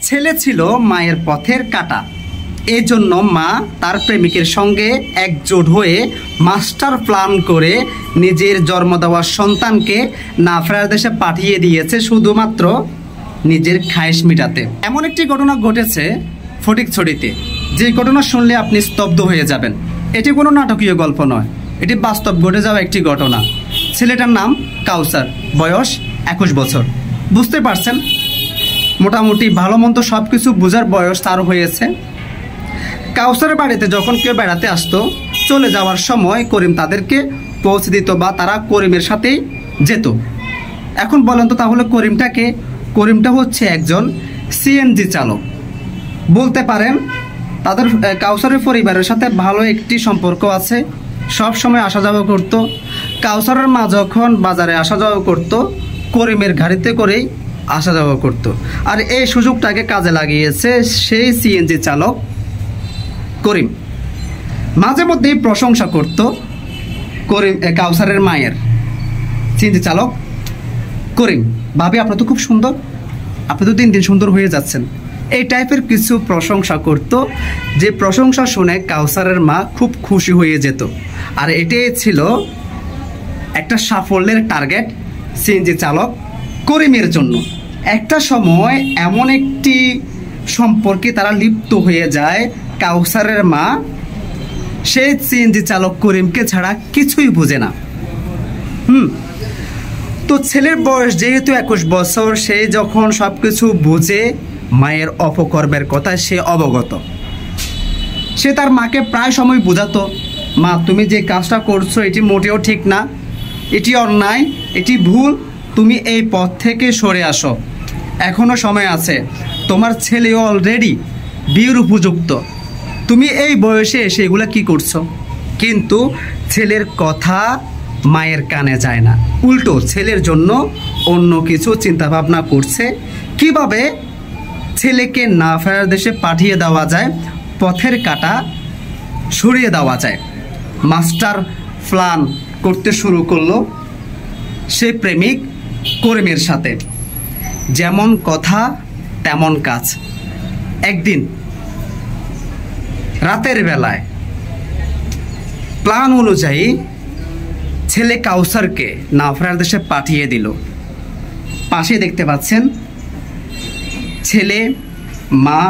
ছেলে ছিল মায়ের পথের কাঁটা। এজন্য মা তার প্রেমিকের সঙ্গে একজোট হয়ে মাস্টার প্ল্যান করে নিজের জন্ম দেওয়া সন্তানকে না ফেরার দেশে পাঠিয়ে দিয়েছে শুধুমাত্র নিজের খায়েশ মেটাতে। এমন একটি ঘটনা ঘটেছে ফটিকছড়িতে, যে ঘটনা শুনলে আপনি স্তব্ধ হয়ে যাবেন। এটি কোনো নাটকীয় গল্প নয়, এটি বাস্তব ঘটে যাওয়া একটি ঘটনা। ছেলেটার নাম কাউসার, বয়স 21 বছর। বুঝতে পারছেন, মোটামুটি ভালো মন্দ সব কিছু বোঝার বয়স তার হয়েছে। কাউসারের বাড়িতে যখন কেউ বেড়াতে আসতো, চলে যাওয়ার সময় করিম তাদেরকে পৌঁছে দিত বা তারা করিমের সাথেই যেত। এখন বলেন তো তাহলে করিমটাকে? করিমটা হচ্ছে একজন সিএনজি চালক। বলতে পারেন তাদের কাউসারের পরিবারের সাথে ভালো একটি সম্পর্ক আছে, সব সময় আসা যাওয়া করত। কাউসারের মা যখন বাজারে আসা যাওয়া করত, করিমের গাড়িতে করেই আসা যাওয়া করত। আর এই সুযোগটাকে কাজে লাগিয়েছে সেই সিএনজি চালক করিম। মাঝে মধ্যেই প্রশংসা করত করিম কাউসারের মায়ের। সিএনজি চালক করিম, ভাবি আপনি তো খুব সুন্দর, আপনি তো দিন দিন সুন্দর হয়ে যাচ্ছেন, এই টাইপের কিছু প্রশংসা করত, যে প্রশংসা শুনে কাউসারের মা খুব খুশি হয়ে যেত। আর এটাই ছিল একটা সাফল্যের টার্গেট সিএনজি চালক করিমের জন্য। একটা সময় এমন একটি সম্পর্কে তারা লিপ্ত হয়ে যায়, কাউসারের মা সেই সিএনজি চালক করিমকে ছাড়া কিছুই বোঝে না। তো ছেলের বয়স যেহেতু 21 বছর, সে যখন সব কিছু বুঝে, মায়ের অপকর্মের কথা সে অবগত। সে তার মাকে প্রায় সময় বোঝাতো, মা তুমি যে কাজটা করছো এটি মোটেও ঠিক না, এটি অন্যায়, এটি ভুল, তুমি এই পথ থেকে সরে আসো, এখনো সময় আছে, তোমার ছেলে অলরেডি বিয়ের উপযুক্ত, তুমি এই বয়সে এসে এগুলো কি করছো? কিন্তু ছেলের কথা মায়ের কানে যায় না, উল্টো ছেলের জন্য অন্য কিছু চিন্তা ভাবনা করছে, কিভাবে ছেলেকে না ফেরার দেশে পাঠিয়ে দেওয়া যায়, পথের কাঁটা সরিয়ে দেওয়া যায়। মাস্টার প্ল্যান করতে শুরু করলো সে প্রেমিক করিমের সাথে। যেমন কথা তেমন কাজ। একদিন রাতের বেলায় প্ল্যান অনুযায়ী ছেলে কাউসারকে না ফেরার দেশে পাঠিয়ে দিল। পাশে দেখতে পাচ্ছেন ছেলে, মা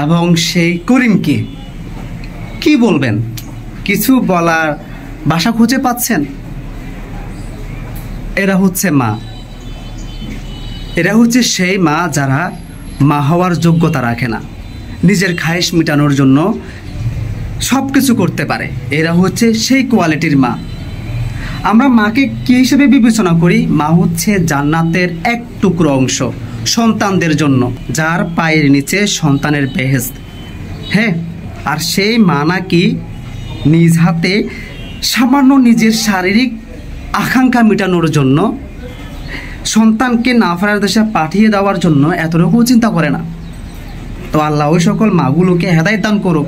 এবং সেই করিমকে। কি বলবেন? কিছু বলার ভাষা খুঁজে পাচ্ছেন? এরা হচ্ছে মা, এরা হচ্ছে সেই মা যারা মা হওয়ার যোগ্যতা রাখে না, নিজের খায়েশ মেটানোর জন্য সব কিছু করতে পারে। এরা হচ্ছে সেই কোয়ালিটির মা। আমরা মাকে কী হিসেবে বিবেচনা করি? মা হচ্ছে জান্নাতের এক টুকরো অংশ সন্তানদের জন্য, যার পায়ের নিচে সন্তানের বেহেশত। হ্যাঁ, আর সেই মা নাকি নিজ হাতে সামান্য নিজের শারীরিক আকাঙ্ক্ষা মেটানোর জন্য সন্তানকে না ফেরার দেশে পাঠিয়ে দেওয়ার জন্য এতটুকু চিন্তা করে না। তো আল্লাহ ওই সকল মাগুলোকে হেদায়েত দান করুক।